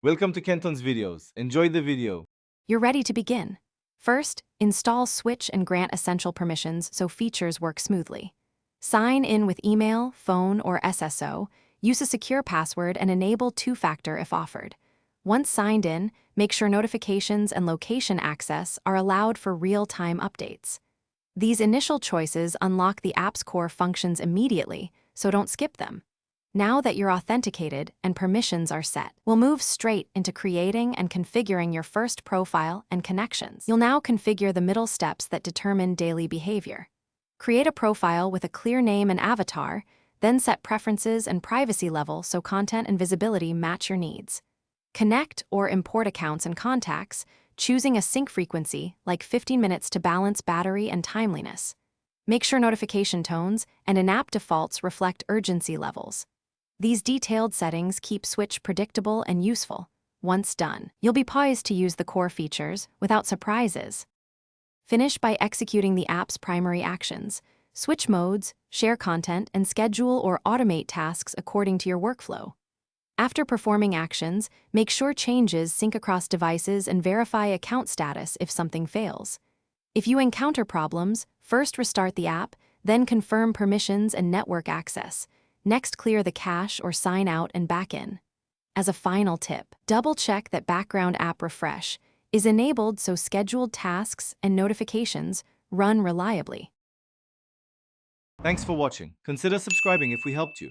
Welcome to Kenton's videos. Enjoy the video. You're ready to begin. First, install Switch and grant essential permissions so features work smoothly. Sign in with email, phone, or SSO, use a secure password, and enable two-factor if offered. Once signed in, make sure notifications and location access are allowed for real-time updates. These initial choices unlock the app's core functions immediately, so don't skip them. Now that you're authenticated and permissions are set, we'll move straight into creating and configuring your first profile and connections. You'll now configure the middle steps that determine daily behavior. Create a profile with a clear name and avatar, then set preferences and privacy level so content and visibility match your needs. Connect or import accounts and contacts, choosing a sync frequency like 15 minutes to balance battery and timeliness. Make sure notification tones and in-app defaults reflect urgency levels. These detailed settings keep Switch predictable and useful. Once done, you'll be poised to use the core features without surprises. Finish by executing the app's primary actions. Switch modes, share content, and schedule or automate tasks according to your workflow. After performing actions, make sure changes sync across devices and verify account status if something fails. If you encounter problems, first restart the app, then confirm permissions and network access. Next, clear the cache or sign out and back in. As a final tip, double-check that background app refresh is enabled so scheduled tasks and notifications run reliably. Thanks for watching. Consider subscribing if we helped you.